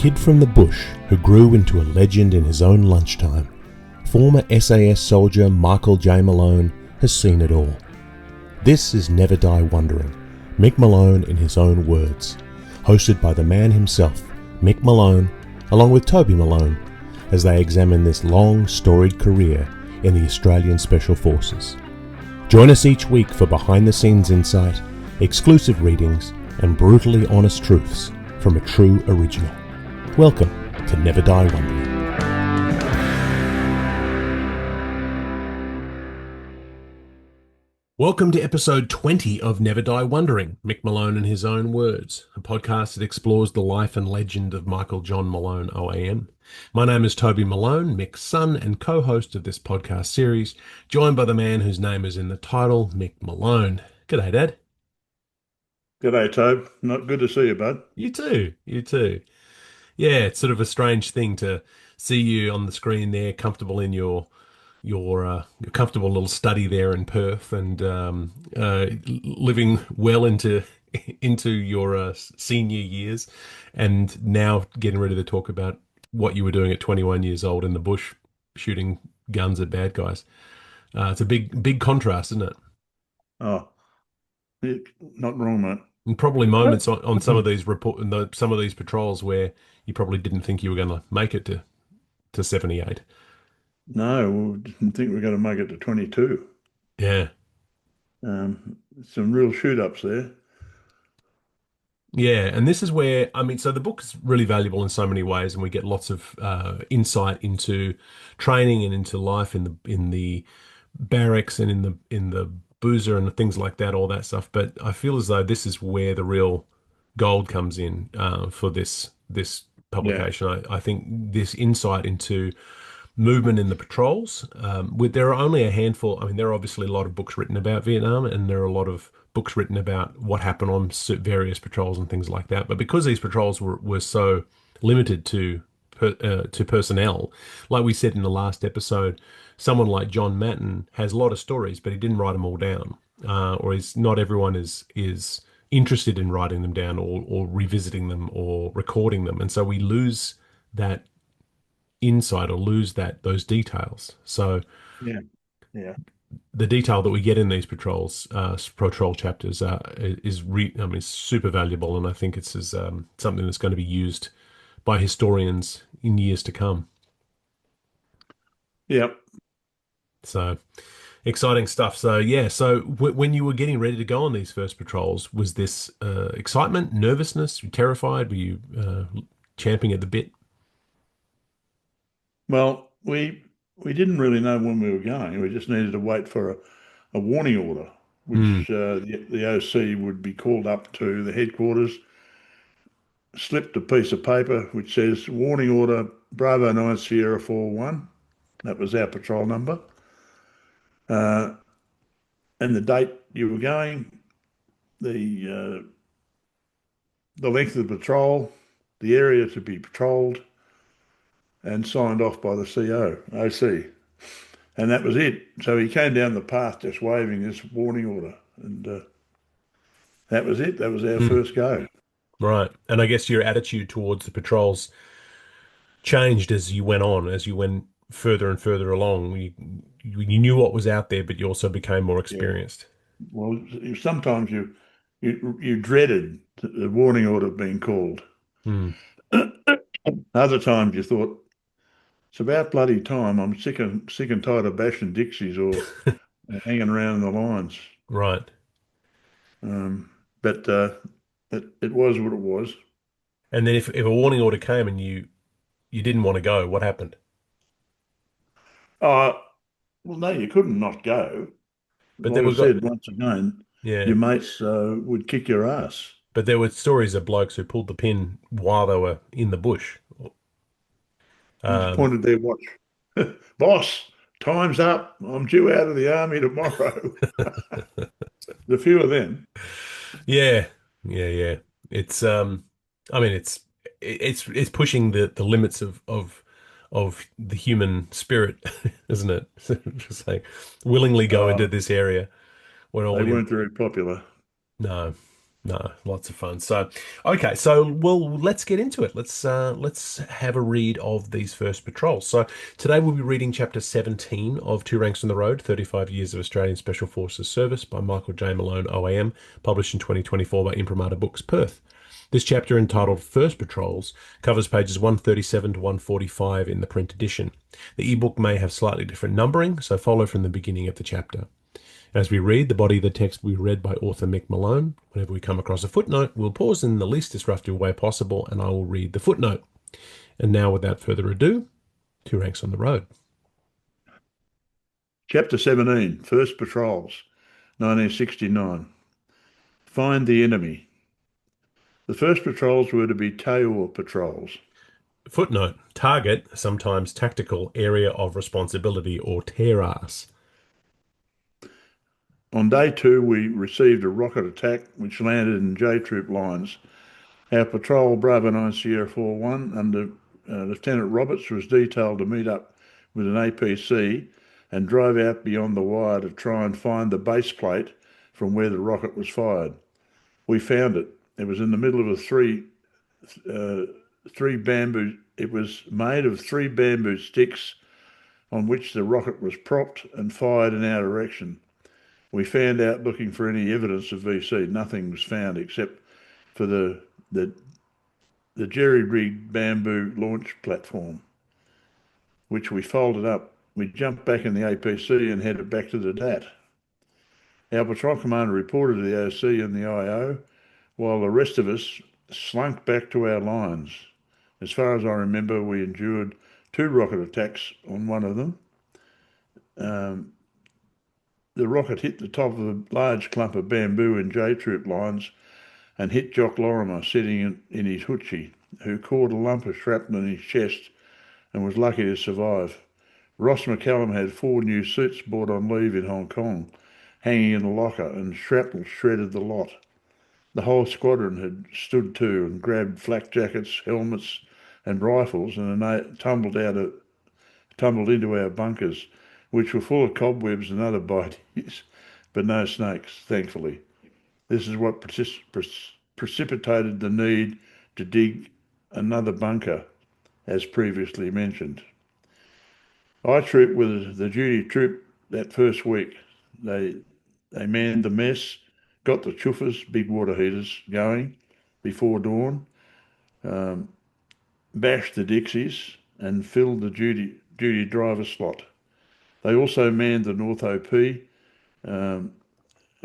kid from the bush who grew into a legend in his own lunchtime, former SAS soldier Michael J. Malone has seen it all. This is Never Die Wondering, Mick Malone in his own words, hosted by the man himself, Mick Malone, along with Toby Malone, as they examine this long, storied career in the Australian Special Forces. Join us each week for behind-the-scenes insight, exclusive readings, and brutally honest truths from a true original. Welcome to Never Die Wondering. Welcome to episode 20 of Never Die Wondering, Mick Malone in his own words, a podcast that explores the life and legend of Michael John Malone, OAM. My name is Toby Malone, Mick's son and co-host of this podcast series, joined by the man whose name is in the title, Mick Malone. G'day, Dad. G'day, Tobe. Not good to see you, bud. You too. Yeah, it's sort of a strange thing to see you on the screen there, comfortable in your comfortable little study there in Perth, and living well into your senior years, and now getting ready to talk about what you were doing at 21 years old in the bush, shooting guns at bad guys. It's a big contrast, isn't it? Oh, not wrong, mate. And probably moments on some of these some of these patrols where you probably didn't think you were going to make it to 78. No, we didn't think we were going to make it to 22. Yeah. Some real shoot-ups there. Yeah, and this is where, so the book is really valuable in so many ways, and we get lots of insight into training and into life in the barracks and in the boozer and things like that, all that stuff. But I feel as though this is where the real gold comes in for this publication. Yeah. I think this insight into movement in the patrols. There are only a handful. There are obviously a lot of books written about Vietnam, and there are a lot of books written about what happened on various patrols and things like that. But because these patrols were so limited to personnel, like we said in the last episode, someone like John Matten has a lot of stories, but he didn't write them all down, not everyone is interested in writing them down or revisiting them or recording them, and so we lose that insight or lose those details. So Yeah. the detail that we get in these patrol chapters is super valuable, and I think it's something that's going to be used by historians in years to come. Yep. So exciting stuff. So yeah, so when you were getting ready to go on these first patrols, was this excitement, nervousness, terrified? Were you champing at the bit? Well, we didn't really know when we were going. We just needed to wait for a warning order, which the OC would be called up to the headquarters, slipped a piece of paper which says warning order Bravo 9 Sierra 41. That was our patrol number. And the date you were going, the length of the patrol, the area to be patrolled, and signed off by the OC. And that was it. So he came down the path just waving this warning order. And that was it. That was our first go. Right. And I guess your attitude towards the patrols changed as you went on, as you went further and further along. You knew what was out there, but you also became more experienced. Yeah. Well, sometimes you dreaded the warning order being called. Other times you thought, it's about bloody time. I'm sick and tired of bashing Dixies or hanging around in the lines. Right. But it was what it was. And then if a warning order came and you didn't want to go, what happened? Well, no, you couldn't not go. But like I said, once again, yeah, your mates would kick your ass. But there were stories of blokes who pulled the pin while they were in the bush. Just pointed their watch. Boss, time's up. I'm due out of the army tomorrow. The few of them. Yeah. It's it's pushing the limits of the human spirit, isn't it? Just like willingly go into this area where all they weren't very popular. No, No, lots of fun. So, okay, so well, let's get into it. Let's have a read of these first patrols. So today we'll be reading chapter 17 of Two Ranks on the Road, 35 Years of Australian Special Forces Service by Michael J. Malone, OAM, published in 2024 by Imprimatur Books, Perth. This chapter, entitled First Patrols, covers pages 137 to 145 in the print edition. The ebook may have slightly different numbering, so follow from the beginning of the chapter. As we read, the body of the text will be read by author Mick Malone. Whenever we come across a footnote, we'll pause in the least disruptive way possible, and I will read the footnote. And now, without further ado, Two Ranks on the Road. Chapter 17, First Patrols, 1969. Find the enemy. The first patrols were to be Tayor patrols. Footnote: Target, sometimes tactical area of responsibility, or TARAS. On day two, we received a rocket attack which landed in J Troop lines. Our patrol, Bravo 9 Sierra 41, under Lieutenant Roberts, was detailed to meet up with an APC and drove out beyond the wire to try and find the base plate from where the rocket was fired. We found it. It was in the middle of three bamboo. It was made of three bamboo sticks on which the rocket was propped and fired in our direction. We found out looking for any evidence of VC. Nothing was found except for the jerry-rigged bamboo launch platform, which we folded up. We jumped back in the APC and headed back to the DAT. Our patrol commander reported to the OC and the IO, while the rest of us slunk back to our lines. As far as I remember, we endured two rocket attacks on one of them. The rocket hit the top of a large clump of bamboo in J Troop lines and hit Jock Lorimer sitting in his hoochie, who caught a lump of shrapnel in his chest and was lucky to survive. Ross McCallum had 4 new suits bought on leave in Hong Kong, hanging in a locker, and shrapnel shredded the lot. The whole squadron had stood to and grabbed flak jackets, helmets, and rifles, and tumbled into our bunkers, which were full of cobwebs and other biteys, but no snakes, thankfully. This is what precipitated the need to dig another bunker, as previously mentioned. I troop was the duty troop that first week. They manned the mess, got the chuffers, big water heaters, going before dawn, um, bashed the Dixies, and filled the duty driver slot. They also manned the North OP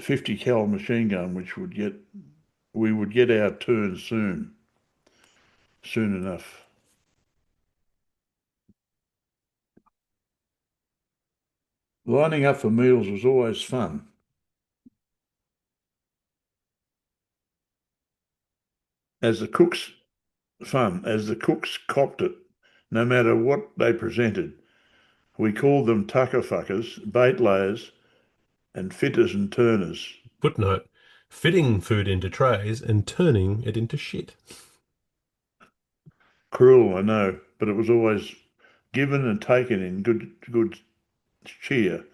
50 cal machine gun, which we would get our turn soon enough. Lining up for meals was always fun. As the cooks as the cooks copped it, no matter what they presented. We called them tucker fuckers, bait layers, and fitters and turners. Footnote: Fitting food into trays and turning it into shit. Cruel, I know, but it was always given and taken in good cheer.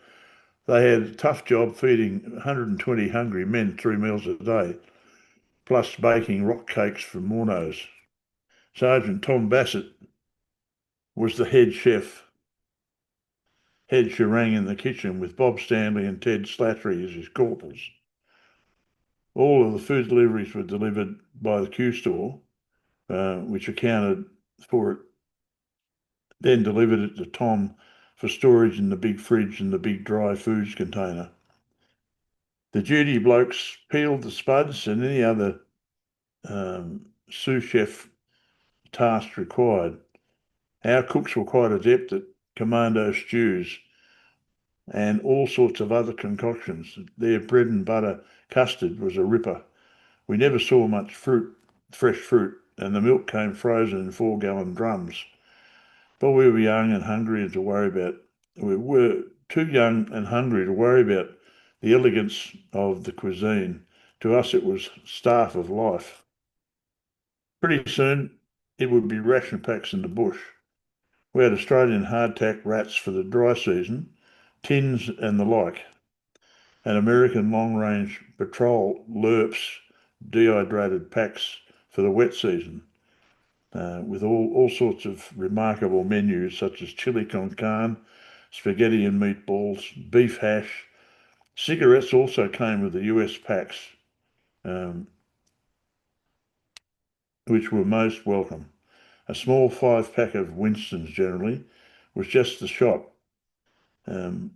They had a tough job feeding 120 hungry men 3 meals a day, plus baking rock cakes for Mornos. Sergeant Tom Bassett was the head chef, head shirang in the kitchen, with Bob Stanley and Ted Slattery as his corporals. All of the food deliveries were delivered by the Q store, which accounted for it, then delivered it to Tom for storage in the big fridge and the big dry foods container. The duty blokes peeled the spuds and any other sous chef tasks required. Our cooks were quite adept at commando stews and all sorts of other concoctions. Their bread and butter custard was a ripper. We never saw much fresh fruit, and the milk came frozen in 4-gallon drums. But we were young and hungry to worry about. We were too young and hungry to worry about the elegance of the cuisine. To us, it was staff of life. Pretty soon, it would be ration packs in the bush. We had Australian hardtack rats for the dry season, tins and the like, and American long-range patrol lerps dehydrated packs for the wet season, with all sorts of remarkable menus such as chili con carne, spaghetti and meatballs, beef hash. Cigarettes also came with the US packs, um, which were most welcome. A small 5 pack of Winston's generally was just the shop. Um,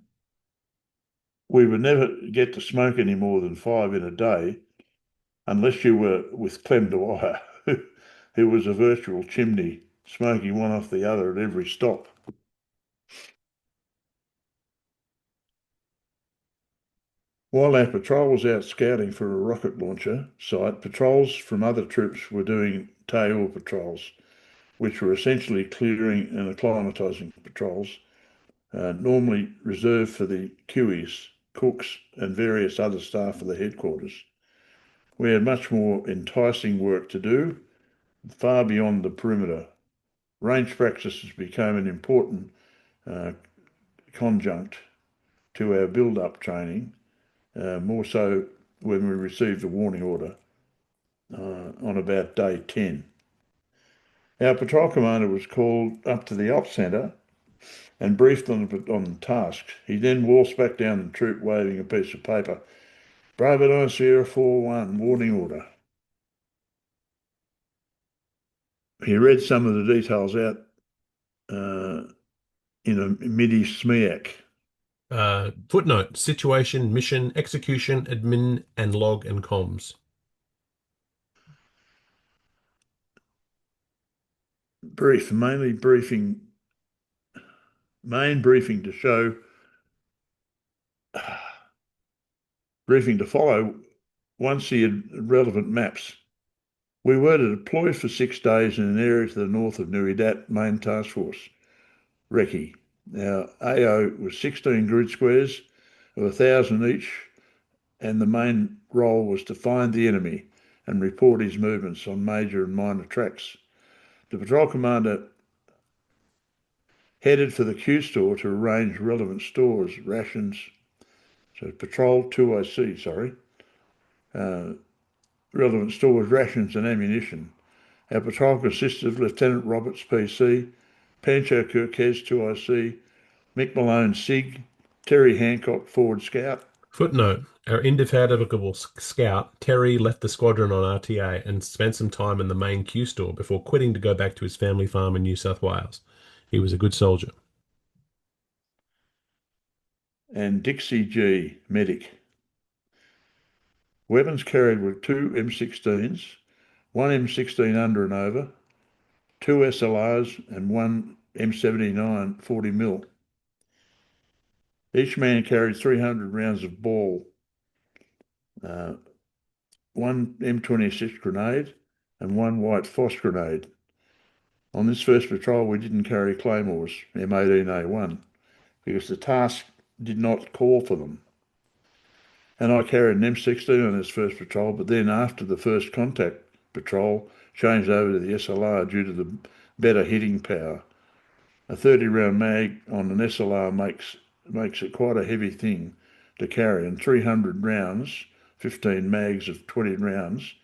we would never get to smoke any more than 5 in a day unless you were with Clem Dwyer, who was a virtual chimney, smoking one off the other at every stop. While our patrol was out scouting for a rocket launcher site, patrols from other troops were doing tail patrols, which were essentially clearing and acclimatising patrols, normally reserved for the QEs, cooks, and various other staff of the headquarters. We had much more enticing work to do, far beyond the perimeter. Range practices became an important uh, conjunct to our build-up training, more so when we received a warning order on about day 10. Our patrol commander was called up to the ops centre and briefed on tasks. He then waltzed back down the troop waving a piece of paper. Bravo 9 Sierra 4-1, warning order. He read some of the details out uh, in a MIDI SMEAC. Footnote, situation, mission, execution, admin, and log and comms. Main briefing to show, briefing to follow once he had relevant maps. We were to deploy for 6 days in an area to the north of Nuridat Main Task Force, Recce. Our AO was 16 grid squares of 1,000 each, and the main role was to find the enemy and report his movements on major and minor tracks. The patrol commander headed for the Q store to arrange relevant stores, rations, so patrol 2IC, sorry, uh, relevant stores, rations and ammunition. Our patrol consisted of Lieutenant Roberts, PC, Pancho Kirquez, 2IC, Mick Malone, SIG, Terry Hancock, Forward Scout. Footnote, our indefatigable scout, Terry, left the squadron on RTA and spent some time in the main Q store before quitting to go back to his family farm in New South Wales. He was a good soldier. And Dixie G, Medic. Weapons carried were 2 M16s, 1 M16 under and over, 2 SLRs, and 1 M79 40mm. Each man carried 300 rounds of ball, uh, 1 M26 grenade, and 1 white phos grenade. On this first patrol, we didn't carry claymores, M18A1, because the task did not call for them. And I carried an M16 on this first patrol, but then after the first contact patrol, changed over to the SLR due to the better hitting power. A 30-round mag on an SLR makes it quite a heavy thing to carry, and 300 rounds, 15 mags of 20 rounds,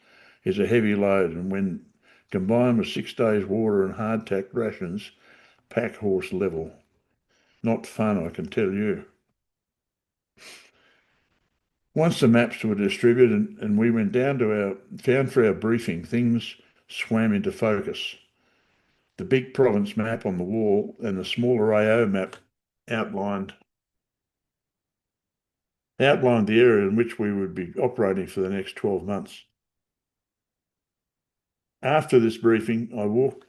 is a heavy load, and when combined with 6 days water and hardtack rations, pack horse level. Not fun, I can tell you. Once the maps were distributed and we went down to found for our briefing, things swam into focus. The big province map on the wall and the smaller AO map outlined the area in which we would be operating for the next 12 months. After this briefing, I walked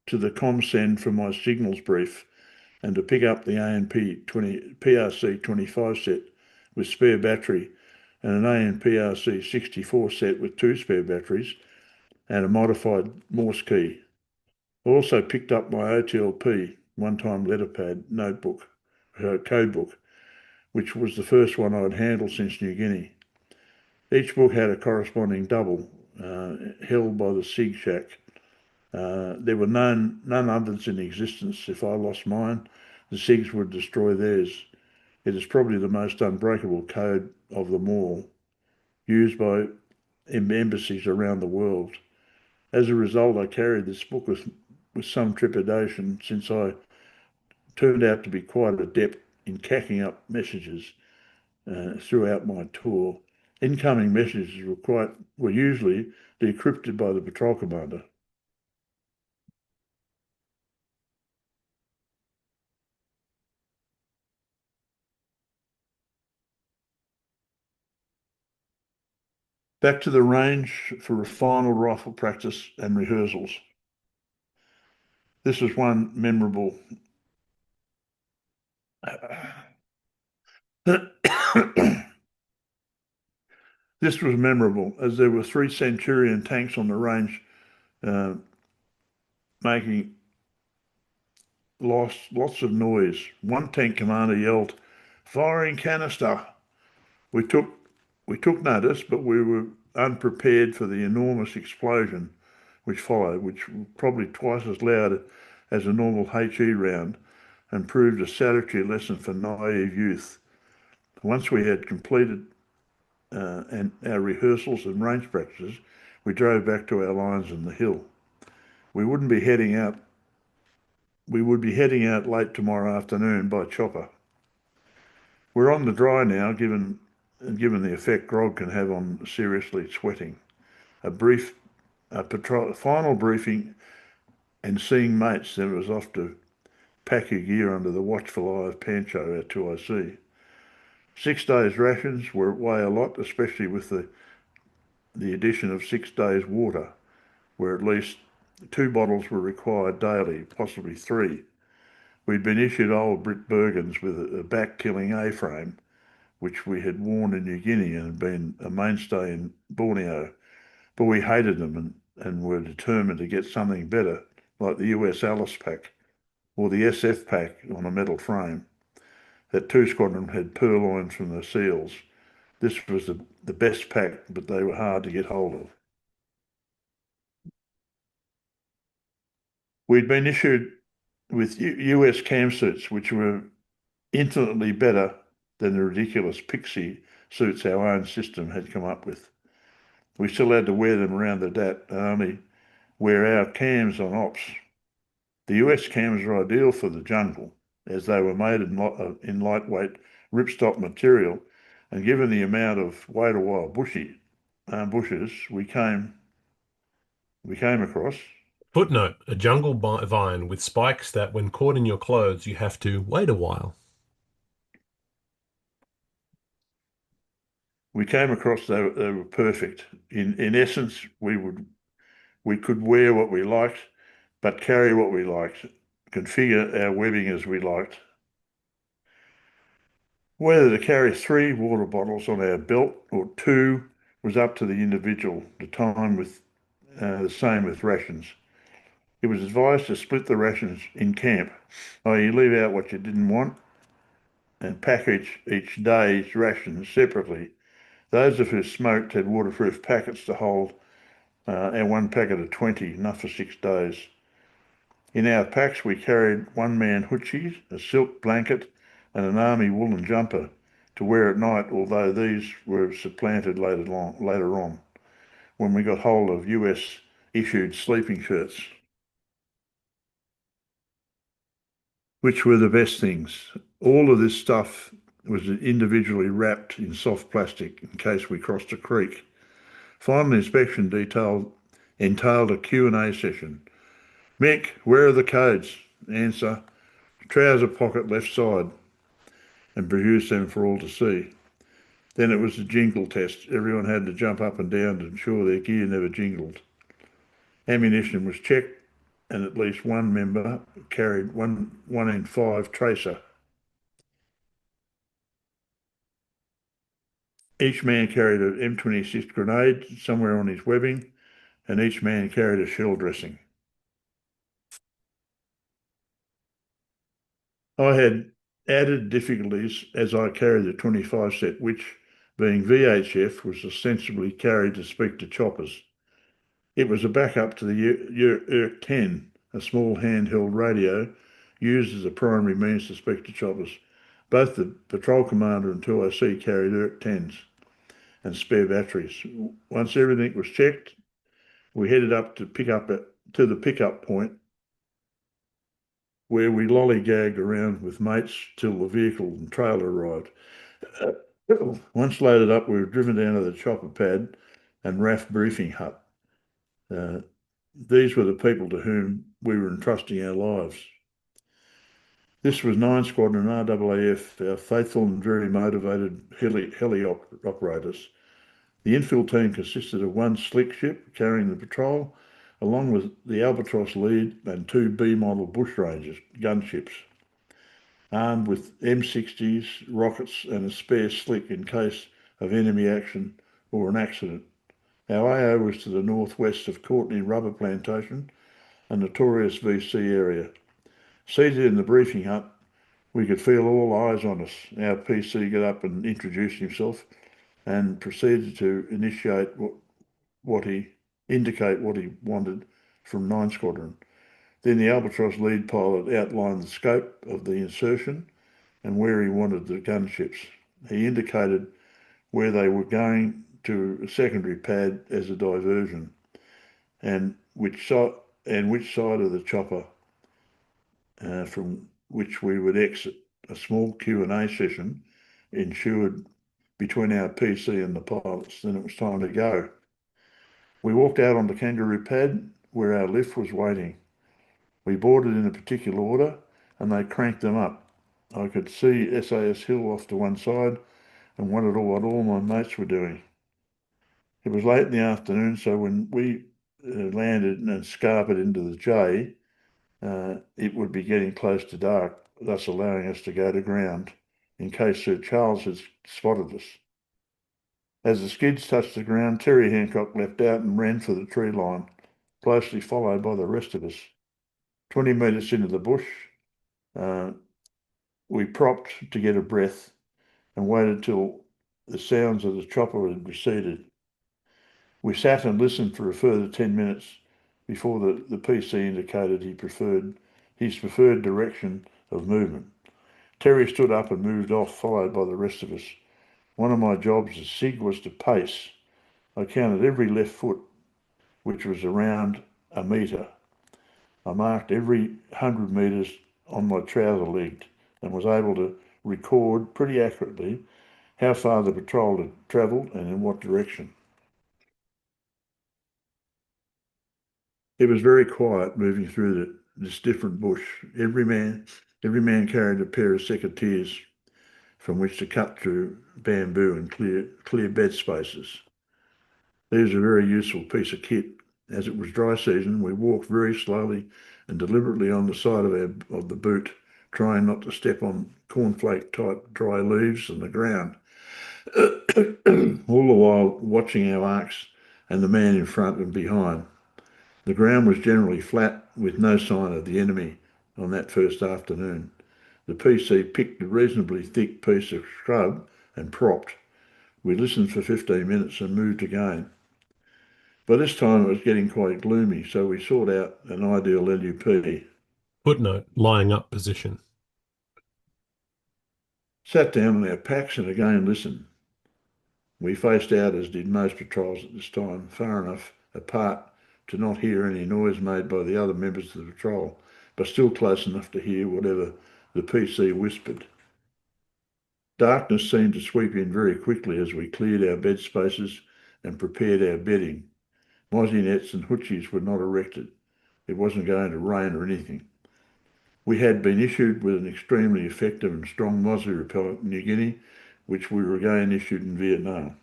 to the ComSend for my signals brief and to pick up the ANP PRC 25 set with spare battery and an ANPRC 64 set with 2 spare batteries and a modified Morse key. I also picked up my OTLP, one-time letterpad notebook, code book, which was the first one I'd handled since New Guinea. Each book had a corresponding double held by the SIG shack. There were none others in existence. If I lost mine, the SIGs would destroy theirs. It is probably the most unbreakable code of them all, used by embassies around the world. As a result, I carried this book with some trepidation since I turned out to be quite adept in cacking up messages throughout my tour. Incoming messages were usually decrypted by the patrol commander. Back to the range for a final rifle practice and rehearsals. This was one memorable. This was memorable as there were three Centurion tanks on the range, uh, making lots of noise. One tank commander yelled, "Firing canister!" We took we took notice, but we were unprepared for the enormous explosion which followed, which was probably twice as loud as a normal HE round, and proved a salutary lesson for naive youth. Once we had completed and our rehearsals and range practices, we drove back to our lines in the hill. We wouldn't be heading out. We would be heading out late tomorrow afternoon by chopper. We're on the dry now, given the effect grog can have on seriously sweating. A brief final briefing and seeing mates, then it was off to pack your gear under the watchful eye of Pancho, our 2IC. 6 days rations were weigh a lot, especially with the addition of 6 days water, where at least 2 bottles were required daily, possibly three. We'd been issued old Brit Bergens with a back-killing A-frame, which we had worn in New Guinea and had been a mainstay in Borneo, but we hated them and were determined to get something better, like the US Alice pack or the SF pack on a metal frame. That 2 Squadron had purloined from the SEALs. This was the best pack, but they were hard to get hold of. We'd been issued with US cam suits, which were infinitely better than the ridiculous pixie suits our own system had come up with. We still had to wear them around the DAT and only wear our cams on ops. The US cams are ideal for the jungle, as they were made in lightweight ripstop material, and given the amount of wait a while bushes we came across, Footnote, a jungle vine with spikes that, when caught in your clothes, you have to wait a while. they were perfect. In essence, we could wear what we liked, but carry what we liked, configure our webbing as we liked. Whether to carry 3 water bottles on our belt or 2 was up to the individual. The same with rations. It was advised to split the rations in camp, i.e. leave out what you didn't want and package each day's rations separately. Those of us who smoked had waterproof packets to hold and one packet of 20, enough for 6 days. In our packs, we carried one-man hoochies, a silk blanket, and an army woolen jumper to wear at night, although these were supplanted later on when we got hold of US issued sleeping shirts, which were the best things. All of this stuff was individually wrapped in soft plastic in case we crossed a creek. Final inspection entailed a Q&A session. Mick, where are the codes? Answer, trouser pocket left side, and produced them for all to see. Then it was a jingle test. Everyone had to jump up and down to ensure their gear never jingled. Ammunition was checked, and at least one member carried one in 5 tracer. Each man carried an M26 grenade somewhere on his webbing, and each man carried a shell dressing. I had added difficulties as I carried the 25 set, which, being VHF, was ostensibly carried to speak to choppers. It was a backup to the URC-10, a small handheld radio used as a primary means to speak to choppers. Both the patrol commander and 2IC carried URC-10s. and spare batteries. Once everything was checked, we headed up to the pickup point where we lollygagged around with mates till the vehicle and trailer arrived. Once loaded up, we were driven down to the chopper pad and RAF briefing hut. Uh, these were the people to whom we were entrusting our lives. This was 9 Squadron RAAF, our faithful and very motivated heli operators. The infill team consisted of one slick ship carrying the patrol, along with the Albatross lead and two B model bushrangers, gunships, armed with M60s, rockets, and a spare slick in case of enemy action or an accident. Our AO was to the northwest of Courtney Rubber Plantation, a notorious VC area. Seated in the briefing hut, we could feel all eyes on us. Our PC got up and introduced himself and proceeded to what he indicate what he wanted from 9 Squadron. Then the Albatross lead pilot outlined the scope of the insertion and where he wanted the gunships. He indicated where they were going to a secondary pad as a diversion and which side of the chopper from which we would exit. A small Q&A session ensued between our PC and the pilots. Then it was time to go. We walked out on the kangaroo pad where our lift was waiting. We boarded in a particular order and they cranked them up. I could see SAS Hill off to one side and wondered what all my mates were doing. It was late in the afternoon, so when we landed and scarpered into the J, it would be getting close to dark, thus allowing us to go to ground in case Sir Charles had spotted us. As the skids touched the ground, Terry Hancock leapt out and ran for the tree line, closely followed by the rest of us. 20 metres into the bush, uh, we propped to get a breath and waited till the sounds of the chopper had receded. We sat and listened for a further 10 minutes before the PC indicated his preferred direction of movement. Terry stood up and moved off, followed by the rest of us. One of my jobs as SIG was to pace. I counted every left foot, which was around a metre. I marked every 100 metres on my trouser leg and was able to record pretty accurately how far the patrol had travelled and in what direction. It was very quiet moving through this different bush. Every man carried a pair of secateurs from which to cut through bamboo and clear bed spaces. These are a very useful piece of kit. As it was dry season, we walked very slowly and deliberately on the side of the boot, trying not to step on cornflake type dry leaves on the ground. All the while watching our arcs and the man in front and behind. The ground was generally flat with no sign of the enemy on that first afternoon. The PC picked a reasonably thick piece of scrub and propped. We listened for 15 minutes and moved again. By this time it was getting quite gloomy, so we sought out an ideal LUP. Footnote, lying up position. Sat down on our packs and again listened. We faced out, as did most patrols at this time, far enough apart to not hear any noise made by the other members of the patrol, but still close enough to hear whatever the PC whispered. Darkness seemed to sweep in very quickly as we cleared our bed spaces and prepared our bedding. Mozzie nets and hoochies were not erected. It wasn't going to rain or anything. We had been issued with an extremely effective and strong mozzie repellent in New Guinea, which we were again issued in Vietnam.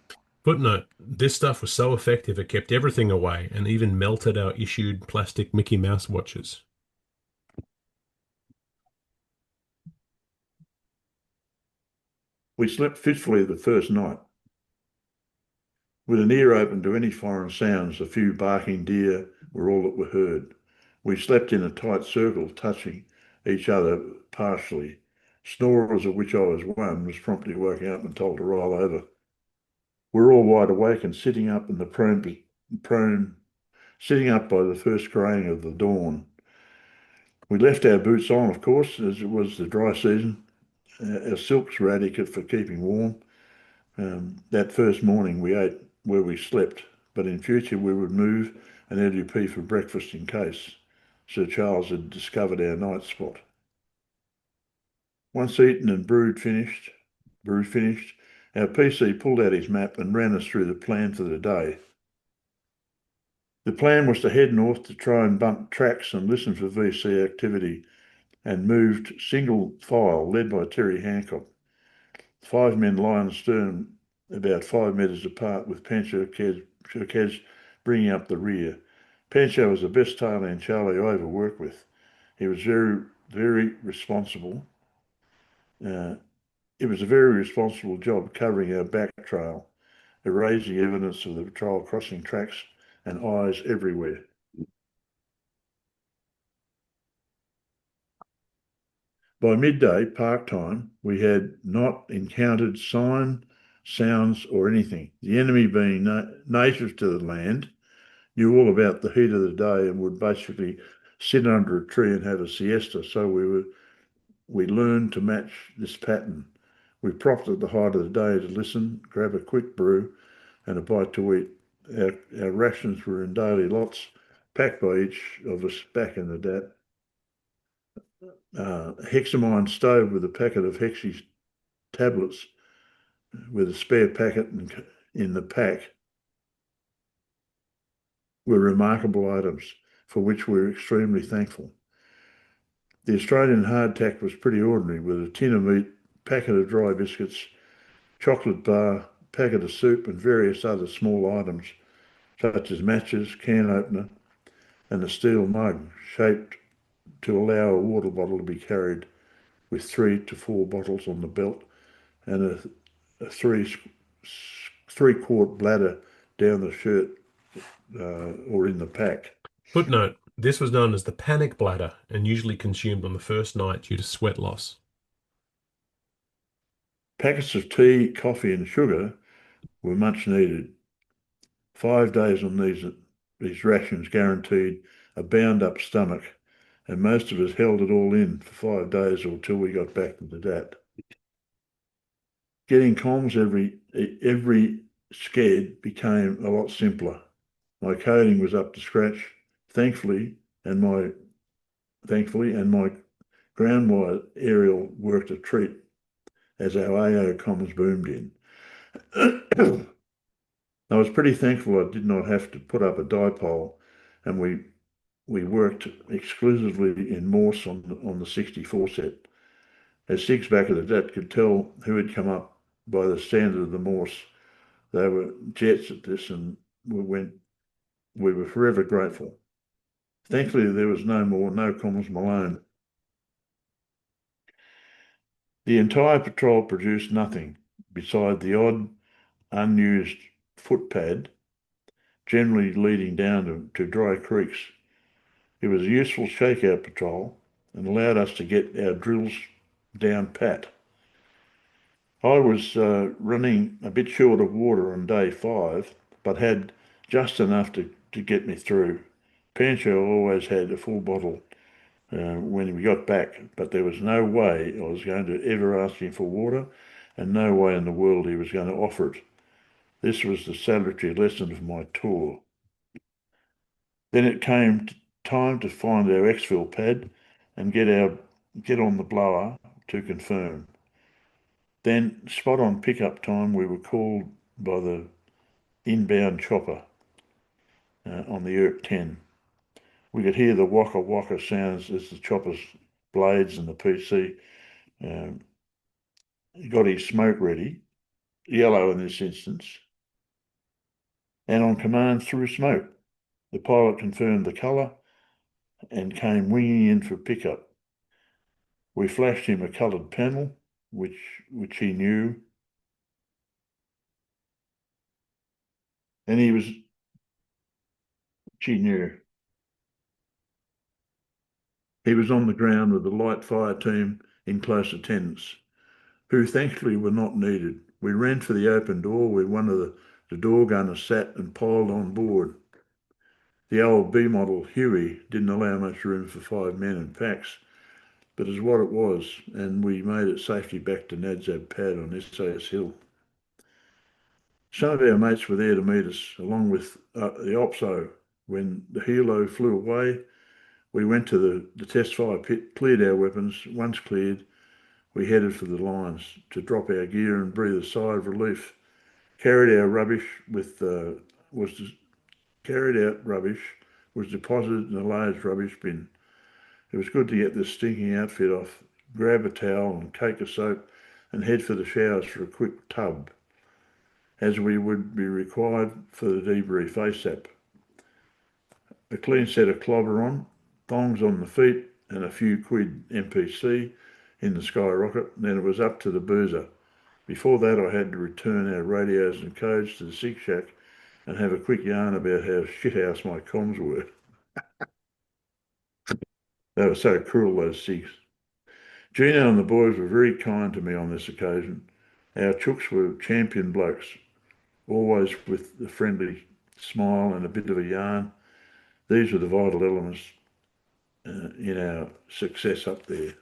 Footnote, this stuff was so effective it kept everything away and even melted our issued plastic Mickey Mouse watches. We slept fitfully the first night. With an ear open to any foreign sounds, a few barking deer were all that were heard. We slept in a tight circle, touching each other partially. Snorers, of which I was one, was promptly woken up and told to roll over. We were all wide awake and sitting up in sitting up by the first graying of the dawn. We left our boots on, of course, as it was the dry season. Our silks were adequate for keeping warm. That first morning we ate where we slept, but in future we would move an LUP for breakfast in case Sir Charles had discovered our night spot. Once eaten and brewed finished, our PC pulled out his map and ran us through the plan for the day. The plan was to head north to try and bump tracks and listen for VC activity, and moved single file led by Terry Hancock. 5 men line stern about 5 metres apart with Pancho Urquez bringing up the rear. Pancho was the best tail end Charlie I ever worked with. He was very, very responsible. Uh, it was a very responsible job covering our back trail, erasing evidence of the patrol crossing tracks and eyes everywhere. By midday, park time, we had not encountered sign, sounds, or anything. The enemy, being native to the land, knew all about the heat of the day and would basically sit under a tree and have a siesta. So we learned to match this pattern. We propped at the height of the day to listen, grab a quick brew and a bite to eat. Our rations were in daily lots, packed by each of us back in the DAT. Hexamine stove with a packet of Hexy tablets with a spare packet in the pack were remarkable items for which we were extremely thankful. The Australian hardtack was pretty ordinary, with a tin of meat, packet of dry biscuits, chocolate bar, packet of soup, and various other small items, such as matches, can opener, and a steel mug shaped to allow a water bottle to be carried with 3 to 4 bottles on the belt, and a three-quart bladder down the shirt or in the pack. Footnote: this was known as the panic bladder and usually consumed on the first night due to sweat loss. Packets of tea, coffee, and sugar were much needed. 5 days on these rations guaranteed a bound-up stomach, and most of us held it all in for 5 days or till we got back to the DAT. Getting comms every sced became a lot simpler. My coding was up to scratch, thankfully, and my ground wire aerial worked a treat as our AO comms boomed in. I was pretty thankful I did not have to put up a dipole, and we worked exclusively in Morse on the 64 set. As Sigs back at the DAT could tell who had come up by the standard of the Morse, they were jets at this, and we were forever grateful. Thankfully, there was no comms Malone. The entire patrol produced nothing beside the odd unused footpad, generally leading down to dry creeks. It was a useful shakeout patrol and allowed us to get our drills down pat. I was running a bit short of water on day 5, but had just enough to get me through. Pancho always had a full bottle when we got back, but there was no way I was going to ever ask him for water, and no way in the world he was going to offer it. This was the salutary lesson of my tour. Then it came time to find our exfil pad and get on the blower to confirm. Then, spot on pickup time, we were called by the inbound chopper on the ERP 10. We could hear the waka waka sounds as the chopper's blades and the PC got his smoke ready, yellow in this instance, and on command through smoke. The pilot confirmed the colour and came winging in for pickup. We flashed him a coloured panel, which he knew, and she knew. He was on the ground with the light fire team in close attendance, who thankfully were not needed. We ran for the open door where one of the door gunners sat and piled on board. The old B model Huey didn't allow much room for 5 men in packs, but is what it was, and we made it safely back to NADZAB pad on SAS Hill. Some of our mates were there to meet us, along with the OPSO. When the helo flew away, we went to the test fire pit, cleared our weapons. Once cleared, we headed for the lines to drop our gear and breathe a sigh of relief. Carried our rubbish with was des- carried out rubbish was deposited in a large rubbish bin. It was good to get this stinking outfit off, grab a towel and cake of soap, and head for the showers for a quick tub, as we would be required for the debrief ASAP. A clean set of clobber on, thongs on the feet, and a few quid MPC in the skyrocket. Then it was up to the boozer. Before that, I had to return our radios and codes to the Sig Shack and have a quick yarn about how shithouse my comms were. They were so cruel, those Sigs. Gino and the boys were very kind to me on this occasion. Our chooks were champion blokes, always with a friendly smile and a bit of a yarn. These were the vital elements in our success up there.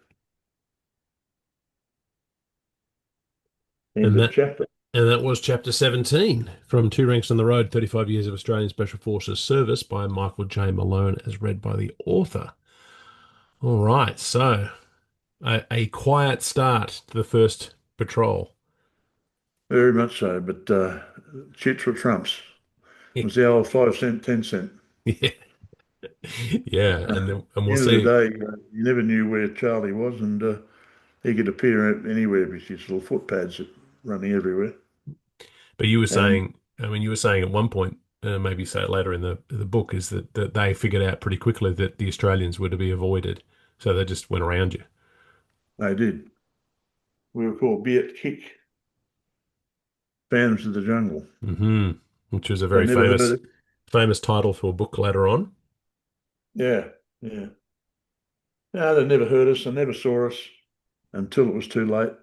End And of that chapter. and that was chapter 17 from Two Ranks on the Road, 35 Years of Australian Special Forces Service by Michael J. Malone, as read by the author. All right, so a quiet start to the first patrol. Very much so, but chits were trumps. It was the old 5 cent, 10 cent. Yeah, yeah, At and the we'll end of the see. day, you never knew where Charlie was, and he could appear anywhere with his little footpads running everywhere. But you were And saying, I mean, you were saying at one point, maybe say it later in the book, is that they figured out pretty quickly that the Australians were to be avoided, so they just went around you. they did. We were called Beat Kick, Phantoms of the Jungle. Hmm. Which was a They very never heard famous it. famous title for a book later on. Yeah, yeah. No, they never heard us. They never saw us until it was too late.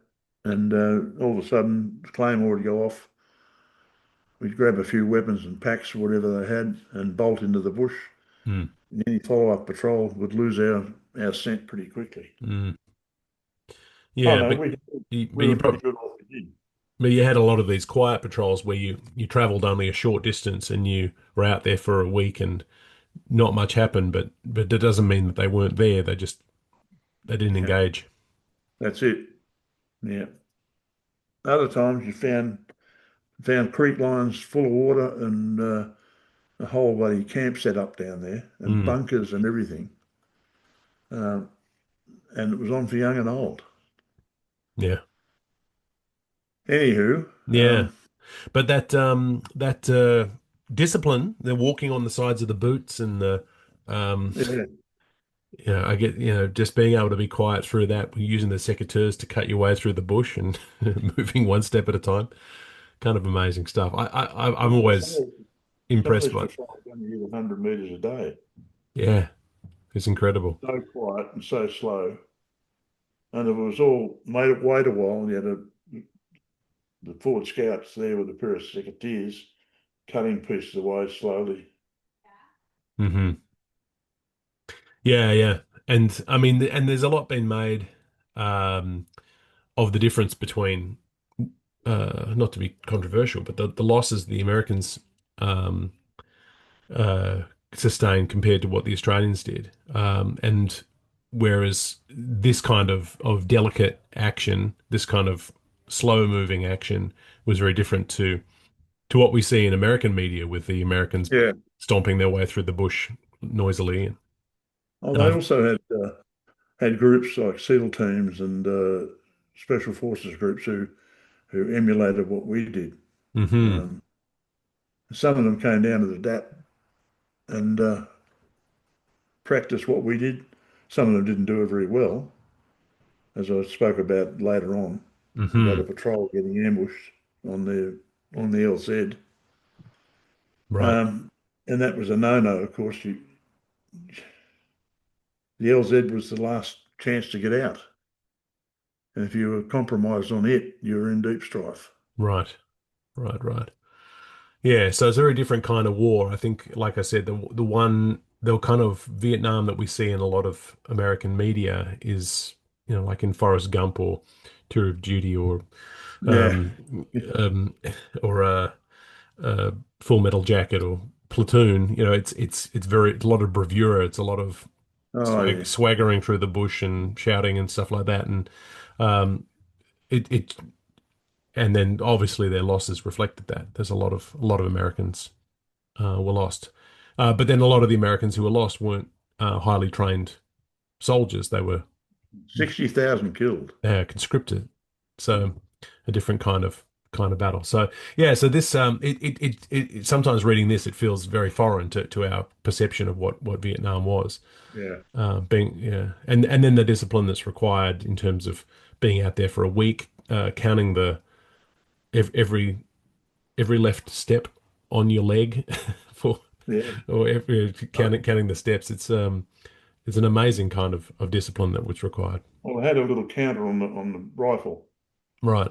And all of a sudden, the claymore would go off. We'd grab a few weapons and packs or whatever they had and bolt into the bush. Mm. And any follow-up patrol would lose our scent pretty quickly. Mm. Oh Yeah, no, but we but were pretty good at what we did. you had a lot of these quiet patrols where you traveled only a short distance and you were out there for a week and not much happened, but that doesn't mean that they weren't there. They didn't Yeah, engage. that's it. Yeah. Other times you found creek lines full of water and a whole bloody camp set up down there and Mm. bunkers and everything. Um, and it was on for young and old. Yeah. Anywho, Yeah. But that discipline, the walking on the sides of the boots and the um yeah, I get, just being able to be quiet through that, using the secateurs to cut your way through the bush and moving one step at a time. Kind of amazing stuff. I'm well, always some of impressed these by it. patrols only did 100 meters a day. Yeah, it's incredible. So quiet and so slow. And it was all made wait a while. And you had the forward scouts there with a pair of secateurs cutting pieces away slowly. Hmm. Yeah, yeah. And I mean, and there's a lot been made um, of the difference between, not to be controversial, but the losses the Americans um, uh, sustained compared to what the Australians did. And whereas this kind of delicate action, this kind of slow moving action was very different to what we see in American media with the Americans Yeah. stomping their way through the bush noisily. Oh, And they I've, also had groups like SEAL teams and special forces groups who emulated what we did. hmm Um, some of them came down to the DAP and practiced what we did. Some of them didn't do it very well, as I spoke about later on about a hmm patrol getting ambushed on the LZ. Right. Um, and that was a no-no, of course. The LZ was the last chance to get out. And if you were compromised on it, you were in deep strife. Right. Right. Right. Yeah, so it's a very different kind of war. I think, like I said, the kind of Vietnam that we see in a lot of American media is, like in Forrest Gump or Tour of Duty or Yeah. um, um, or uh, Full Metal Jacket or Platoon, it's very it's a lot of bravura. It's a lot of Oh yeah. swaggering through the bush and shouting and stuff like that. And um, it and then obviously their losses reflected that. There's a lot of Americans were lost, but then a lot of the Americans who were lost weren't highly trained soldiers. They were 60,000 killed. conscripted, so a different kind of battle. So yeah, so this sometimes reading this it feels very foreign to our perception of what Vietnam was. Yeah. Being yeah, and then the discipline that's required in terms of being out there for a week, counting the every left step on your leg for Yeah. or every Uh, counting the steps. It's an amazing kind of discipline that was required. Well, I had a little counter on the rifle, Right,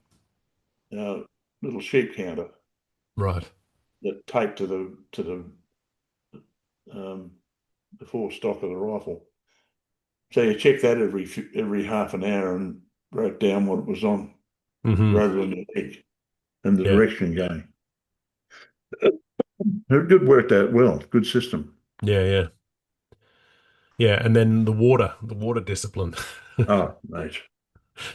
uh, little sheep counter right. that taped um, the forestock of the rifle. So you check that every half an hour and wrote down what it was on, Hmm. wrote it on the leg and the Yeah, direction going. It good worked out well. Good system. yeah, yeah, yeah. And then the water discipline, Oh, mate,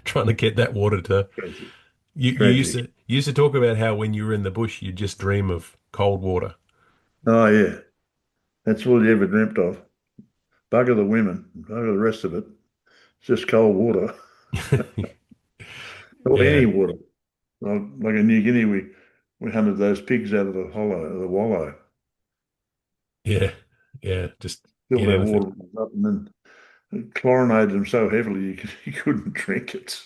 trying to get that water to tragic, you tragic. used to talk about how when you were in the bush you just dream of cold water. Oh yeah, that's all you ever dreamt of. Bugger the women, bugger the rest of it. It's just cold water or Yeah, any water. Like in New Guinea, we hunted those pigs out of the hollow, the wallow, yeah, yeah. Just filled get their anything. water up, and then chlorinated them so heavily you couldn't drink it.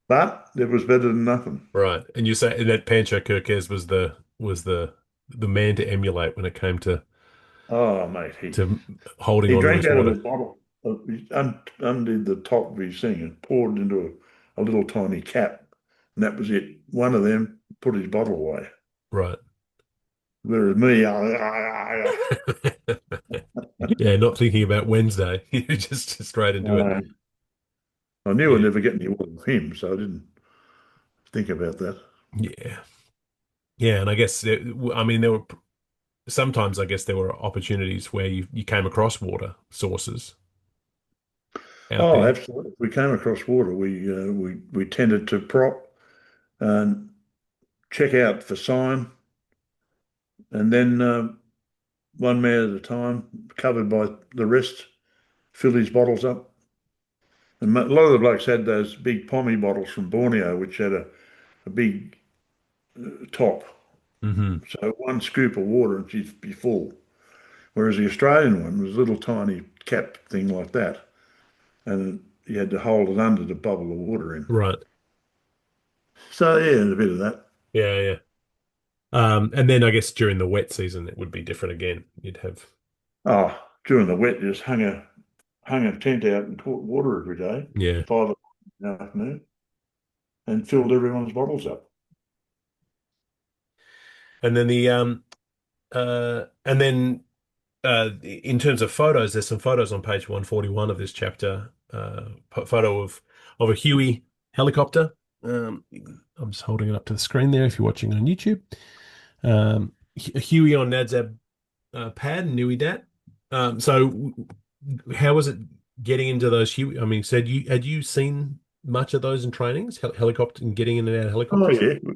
But it was better than nothing. Right. And you say and that Pancho Kirkez was the man to emulate when it came Oh, mate, to holding he on to drank his out of a water. bottle. He undid the top of his thing and poured it into a little tiny cap, and that was it. One of them put his bottle away. Right. Whereas me, Yeah, not thinking about Wednesday. You just straight into it. I, I knew I'd Yeah. never get any water with him, so I didn't think about that. Yeah. Yeah, and I guess I mean there were sometimes I guess there were opportunities where you came across water sources out Oh, there. absolutely. If we came across water, we tended to prop and check out for sign, and then one man at a time, covered by the rest, fill his bottles up. And a lot of the blokes had those big pommy bottles from Borneo, which had a big top. Hmm. So one scoop of water and she'd be full. Whereas the Australian one was a little tiny cap thing like that. And you had to hold it under to bubble the water in. Right. So yeah, a bit of that. Yeah, yeah. And then I guess during the wet season it would be different again. You'd have Oh, during the wet, just hung a tent out and caught water every day, yeah. 5 o'clock in the afternoon, and filled everyone's bottles up. And then in terms of photos, there's some photos on page 141 of this chapter. Photo of a Huey helicopter. Um, I'm just holding it up to the screen there if you're watching on YouTube. Huey on NADZAB pad, Nui Dat. So how was it getting into those Huey? I mean, said you had you seen much of those in trainings, helicopter and getting in and out of Oh helicopters? yeah,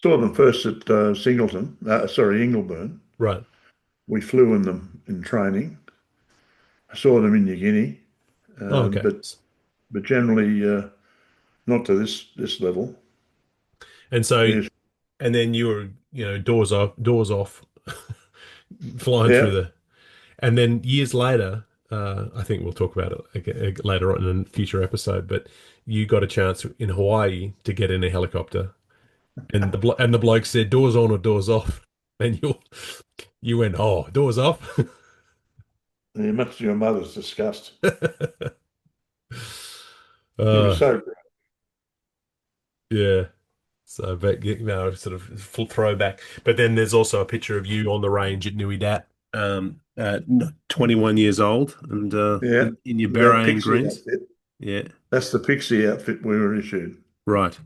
saw them first at Singleton, sorry, Ingleburn. Right. We flew in them in training. I saw them in New Guinea, Oh, okay. but generally not to this level. And so, Yes, and then you were, doors off, flying through yeah, and then years later, I think we'll talk about it later on in a future episode, but you got a chance in Hawaii to get in a helicopter, and the bloke said doors on or doors off, and you went, oh, doors off. yeah, much to your mother's disgust. He was uh, so yeah. So, but sort of full throwback. But then there's also a picture of you on the range at Nui Dat, at 21 years old, and yeah, in your with that beret and pixie greens. outfit. Yeah, That's the pixie outfit we were issued. right.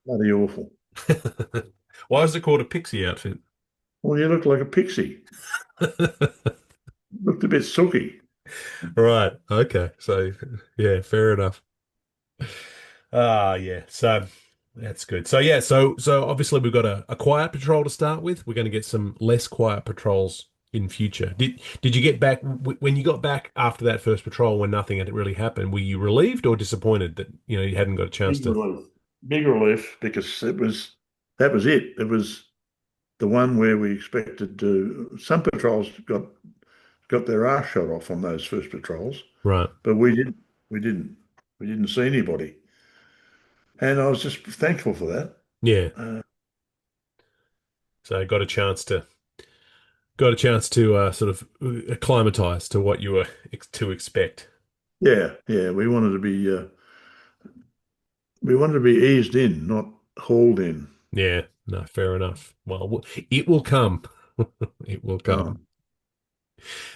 Bloody awful. Why is it called a pixie outfit? Well, you look like a pixie. Looked a bit sooky. Right. Okay. So, yeah, fair enough. Yeah. So that's good. So yeah. So obviously we've got a quiet patrol to start with. We're going to get some less quiet patrols in future. Did you get back when you got back after that first patrol when nothing had really happened? Were you relieved or disappointed that you hadn't got a chance Big to? relief. Big relief because that was it. It was the one where we expected to. Some patrols got their arse shot off on those first patrols, Right. but we didn't. We didn't. We didn't see anybody, and I was just thankful for that. Yeah. Uh, So I got a chance to sort of acclimatize to what you were to expect. yeah, yeah. We wanted to be eased in, not hauled in. Yeah. No, fair enough. Well, it will come. It will come. Um,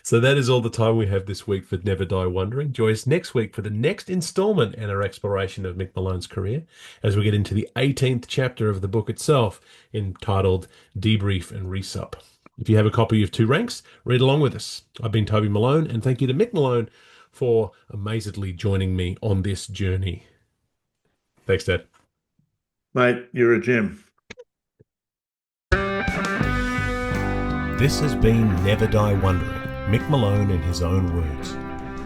So that is all the time we have this week for Never Die Wondering. Join us next week for the next installment in our exploration of Mick Malone's career as we get into the 18th chapter of the book itself, entitled Debrief and Resup. If you have a copy of Two Ranks, read along with us. I've been Toby Malone, and thank you to Mick Malone for amazingly joining me on this journey. Thanks, Dad. Mate, you're a gem. This has been Never Die Wondering, Mick Malone in his own words.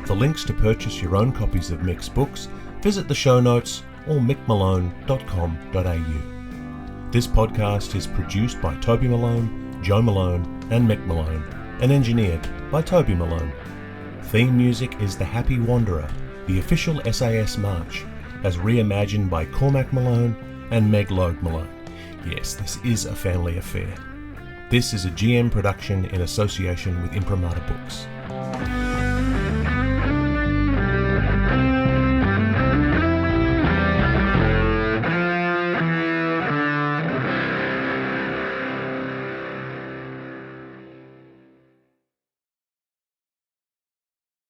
For links to purchase your own copies of Mick's books, visit the show notes or mickmalone.com.au. This podcast is produced by Toby Malone, Joe Malone and Mick Malone, and engineered by Toby Malone. Theme music is The Happy Wanderer, the official SAS march, as reimagined by Cormac Malone and Meg Logue Malone. Yes, this is a family affair. This is a GM production in association with Imprimatur Books.